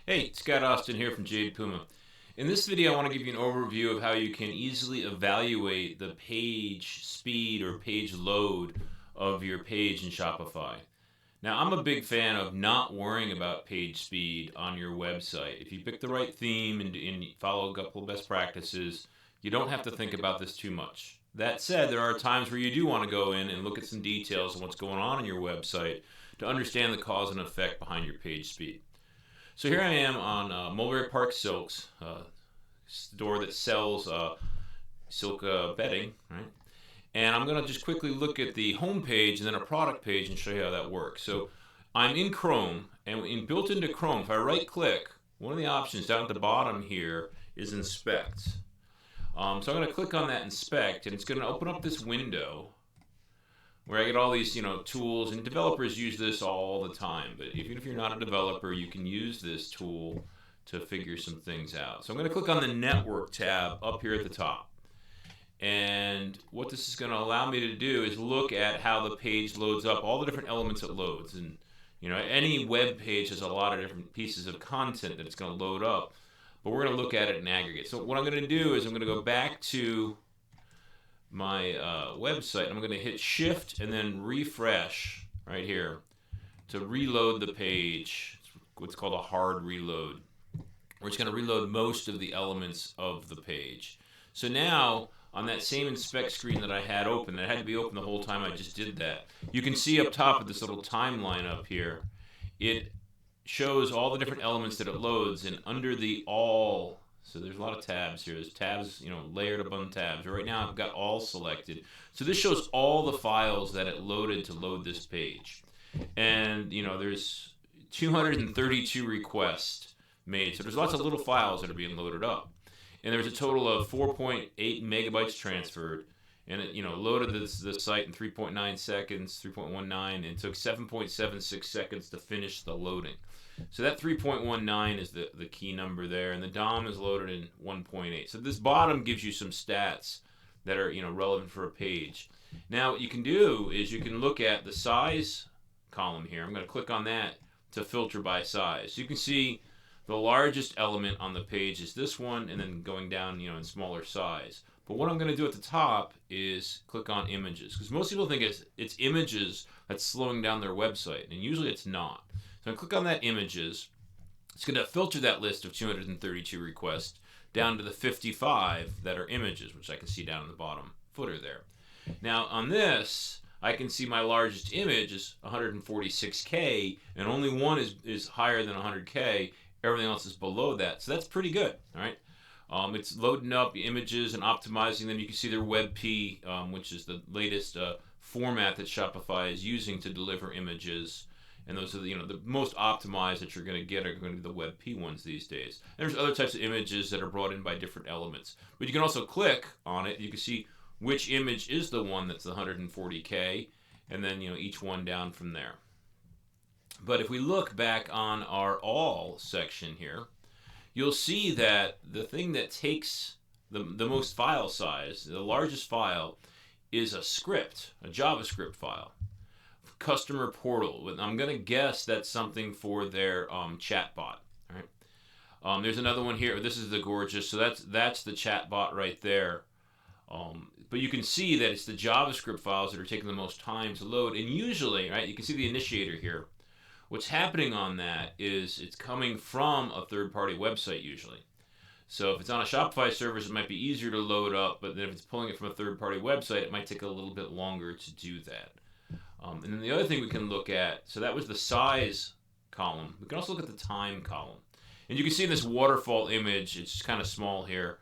Hey, Scott Austin here from Jade Puma. In this video, I want to give you an overview of how you can easily evaluate the page speed or page load of your page in Shopify. Now, I'm a big fan of not worrying about page speed on your website. If you pick the right theme and follow a couple of best practices, you don't have to think about this too much. That said, there are times where you do want to go in and look at some details on what's going on your website to understand the cause and effect behind your page speed. So here I am on Mulberry Park Silks, store that sells silk bedding, right? And I'm going to just quickly look at the home page and then a product page and show you how that works. So I'm in Chrome, and built into Chrome, if I right click, one of the options down at the bottom here is Inspect. So I'm going to click on that Inspect, and it's going to open up this window where I get all these, tools, and developers use this all the time. But even if you're not a developer, you can use this tool to figure some things out. So I'm going to click on the Network tab up here at the top. And what this is going to allow me to do is look at how the page loads up, all the different elements it loads. And, any web page has a lot of different pieces of content that it's going to load up. But we're going to look at it in aggregate. So what I'm going to do is I'm going to go back to my website. I'm going to hit Shift and then refresh right here to reload the page. It's what's called a hard reload, where it's going to reload most of the elements of the page. So now on that same inspect screen that I had open, that had to be open the whole time I just did that, you can see up top of this little timeline up here, it shows all the different elements that it loads, and under the all, so there's a lot of tabs here. There's tabs, layered upon tabs. Right now I've got all selected. So this shows all the files that it loaded to load this page. And, there's 232 requests made. So there's lots of little files that are being loaded up. And there's a total of 4.8 megabytes transferred. And it, loaded the site in 3.9 seconds, 3.19, and it took 7.76 seconds to finish the loading. So that 3.19 is the key number there, and the DOM is loaded in 1.8. So this bottom gives you some stats that are relevant for a page. Now what you can do is you can look at the size column here. I'm going to click on that to filter by size. So you can see the largest element on the page is this one, and then going down in smaller size. But what I'm going to do at the top is click on images, because most people think it's images that's slowing down their website, and usually it's not. So I click on that images. It's going to filter that list of 232 requests down to the 55 that are images, which I can see down in the bottom footer there. Now on this, I can see my largest image is 146K, and only one is higher than 100K. Everything else is below that. So that's pretty good, all right? It's loading up images and optimizing them. You can see their WebP, which is the latest format that Shopify is using to deliver images. And those are the most optimized that you're going to get are going to be the WebP ones these days. And there's other types of images that are brought in by different elements. But you can also click on it. You can see which image is the one that's the 140K, and then each one down from there. But if we look back on our all section here, you'll see that the thing that takes the most file size, the largest file, is a script, a JavaScript file. Customer portal. I'm going to guess that's something for their chatbot. Right? There's another one here. This is the gorgeous. So that's the chatbot right there. But you can see that it's the JavaScript files that are taking the most time to load. And usually, right, you can see the initiator here. What's happening on that is it's coming from a third-party website usually. So if it's on a Shopify service, it might be easier to load up. But then if it's pulling it from a third-party website, it might take a little bit longer to do that. And then the other thing we can look at, so that was the size column. We can also look at the time column. And you can see in this waterfall image, it's kind of small here.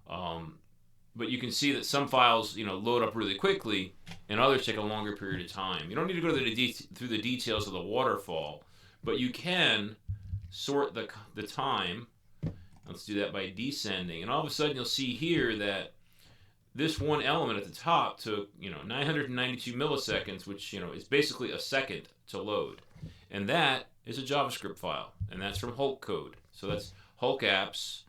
But you can see that some files, load up really quickly, and others take a longer period of time. You don't need to go through the details of the waterfall, but you can sort the time. Let's do that by descending. And all of a sudden, you'll see here that this one element at the top took 992 milliseconds, which is basically a second to load, and that is a JavaScript file, and that's from Hulk code. So that's Hulk apps,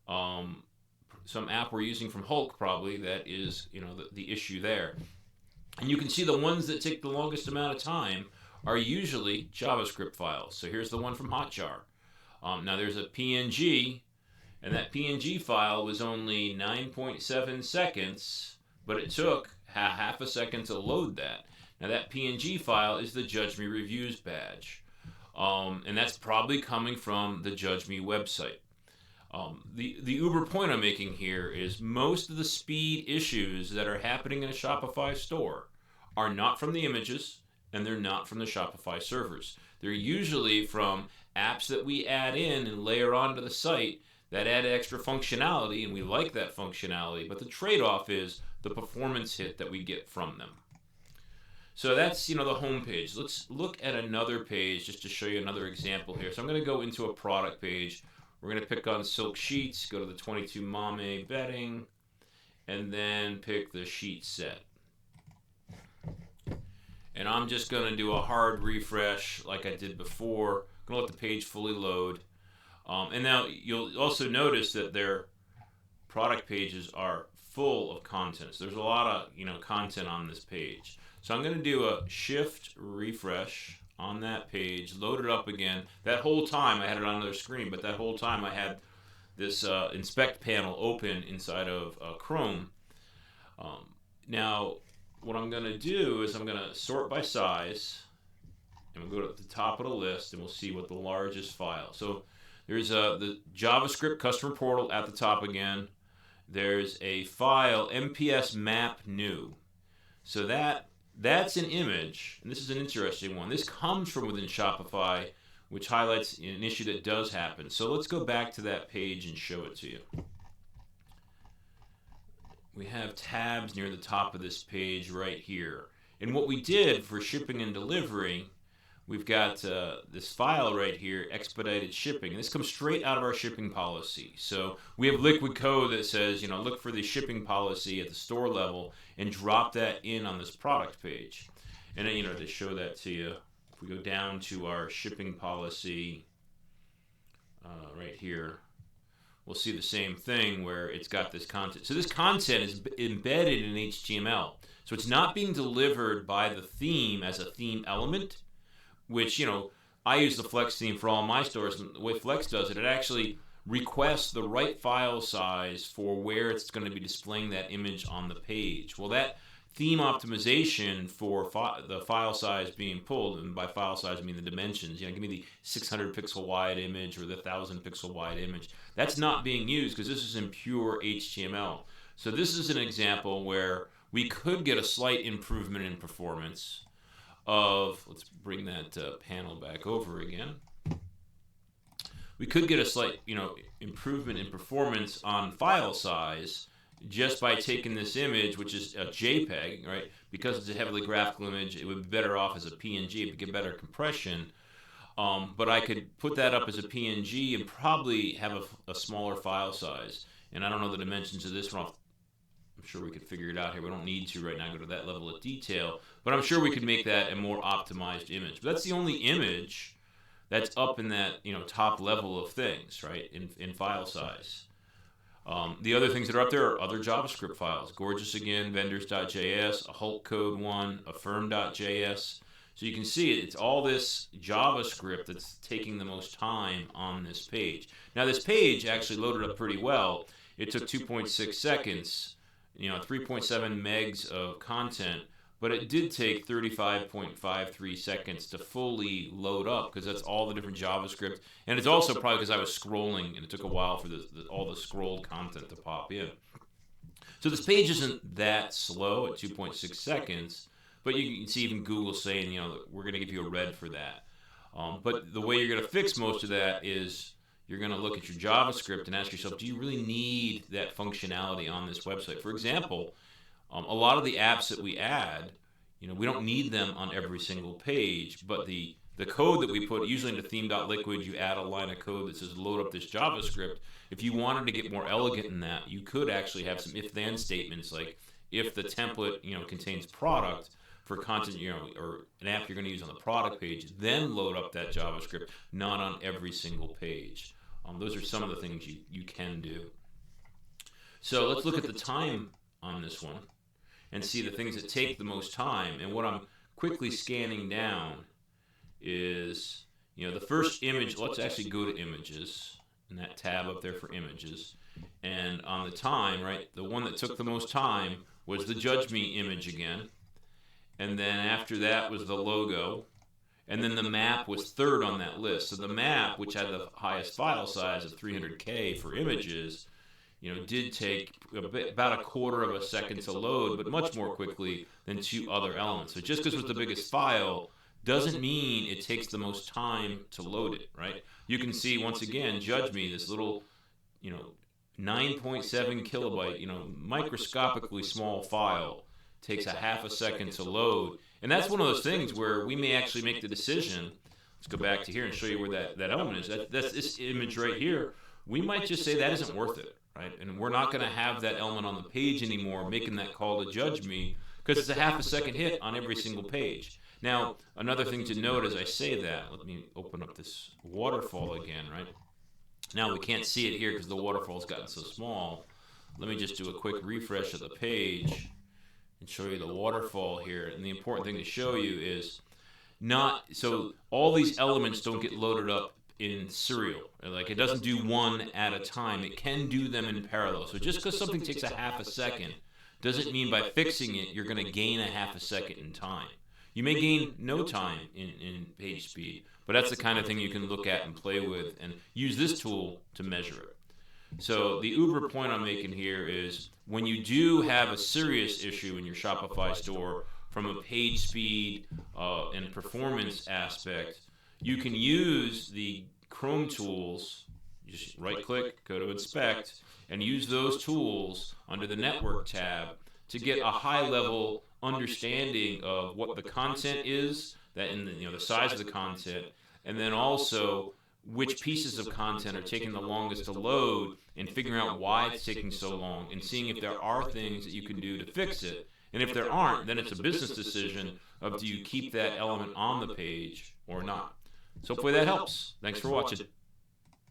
some app we're using from Hulk probably that is the issue there. And you can see the ones that take the longest amount of time are usually JavaScript files. So here's the one from Hotjar. Now there's a PNG, and that PNG file was only 9.7 seconds, but it took half a second to load that. Now that PNG file is the Judge Me Reviews badge, and that's probably coming from the Judge Me website. The uber point I'm making here is most of the speed issues that are happening in a Shopify store are not from the images, and they're not from the Shopify servers. They're usually from apps that we add in and layer onto the site that add extra functionality, and we like that functionality, but the trade-off is the performance hit that we get from them. So that's, the home page. Let's look at another page just to show you another example here. So I'm going to go into a product page. We're going to pick on silk sheets, go to the 22 Mame bedding, and then pick the sheet set. And I'm just going to do a hard refresh like I did before. I'm going to let the page fully load. And now you'll also notice that their product pages are full of content. So there's a lot of content on this page. So I'm going to do a shift refresh on that page, load it up again. That whole time I had it on another screen, but that whole time I had this inspect panel open inside of Chrome. Now what I'm going to do is I'm going to sort by size, and we'll go to the top of the list, and we'll see what the largest file. So there's the JavaScript customer portal at the top again. There's a file, MPS map new. So that's an image, and this is an interesting one. This comes from within Shopify, which highlights an issue that does happen. So let's go back to that page and show it to you. We have tabs near the top of this page right here. And what we did for shipping and delivery, we've got this file right here, expedited shipping. And this comes straight out of our shipping policy. So we have liquid code that says, look for the shipping policy at the store level and drop that in on this product page. And then, to show that to you, if we go down to our shipping policy right here, we'll see the same thing where it's got this content. So this content is embedded in HTML. So it's not being delivered by the theme as a theme element, which, I use the Flex theme for all my stores, and the way Flex does it, it actually requests the right file size for where it's going to be displaying that image on the page. Well, that theme optimization for the file size being pulled, and by file size I mean the dimensions, give me the 600 pixel wide image or the 1000 pixel wide image. That's not being used because this is in pure HTML. So this is an example where we could get a slight improvement in performance of, let's bring that panel back over again. We could get a slight, improvement in performance on file size just by taking this image, which is a JPEG, right? Because it's a heavily graphical image, it would be better off as a PNG. It would get better compression. But I could put that up as a PNG and probably have a smaller file size. And I don't know the dimensions of this one. I'm sure we could figure it out here. We don't need to right now go to that level of detail. But I'm sure we could make that a more optimized image. But that's the only image that's up in that top level of things, right, in file size. The other things that are up there are other JavaScript files. Gorgeous again, vendors.js, a Hulk code one, affirm.js. So you can see it's all this JavaScript that's taking the most time on this page. Now this page actually loaded up pretty well. It took 2.6 seconds, 3.7 megs of content, but it did take 35.53 seconds to fully load up because that's all the different JavaScript. And it's also probably because I was scrolling and it took a while for all the scrolled content to pop in. So this page isn't that slow at 2.6 seconds, but you can see even Google saying, we're going to give you a red for that. But the way you're going to fix most of that is you're going to look at your JavaScript and ask yourself, do you really need that functionality on this website? For example, a lot of the apps that we add, we don't need them on every single page, but the code that we put, usually into theme.liquid, you add a line of code that says load up this JavaScript. If you wanted to get more elegant in that, you could actually have some if-then statements, like if the template, contains product for content, or an app you're going to use on the product page, then load up that JavaScript, not on every single page. Those are some of the things you can do. So let's look at the time on this one and see the things that take the most time. And what I'm quickly scanning down is, the first image, let's actually go to images, in that tab up there for images. And on the time, right, the one that took the most time was the Judge Me image again. And then after that was the logo. And then the map was third on that list. So the map, which had the highest file size of 300K for images, did take about a quarter of a second to load, but much more quickly than two other elements. So just because it was the biggest file doesn't mean it takes the most time to load it, right? You can see, once again, Judge Me, this little, 9.7 kilobyte, microscopically small file, takes a half a second to load. And that's one of those things where we may actually make the decision. Let's go back to here and show you where that element is. That's this image right here. We might just say that isn't worth it, right? And we're not going to have that element on the page anymore, making that call to Judge Me, because it's a half a second hit on every single page. Now, another thing to note as I say that, let me open up this waterfall again, right? Now we can't see it here because the waterfall's gotten so small. Let me just do a quick refresh of the page and show you the waterfall here. And the important thing to show you is so all these elements don't get loaded up in serial. Like, it doesn't do one at a time. It can do them in parallel. So just because something takes a half a second doesn't mean by fixing it you're going to gain a half a second in time. You may gain no time in page speed, but that's the kind of thing you can look at and play with and use this tool to measure it. So the uber point I'm making here is, when you do have a serious issue in your Shopify store from a page speed and performance aspect, you can use the Chrome tools. Just right-click, go to Inspect, and use those tools under the Network tab to get a high-level understanding of what the content is, that in the size of the content, and then also which pieces of content are taking the longest to load, and figuring out why it's taking so long, and seeing if there are things that you can do to fix it. And if there aren't, then it's a business decision of, do you keep that element on the page or not? So hopefully that helps. Thanks for watching.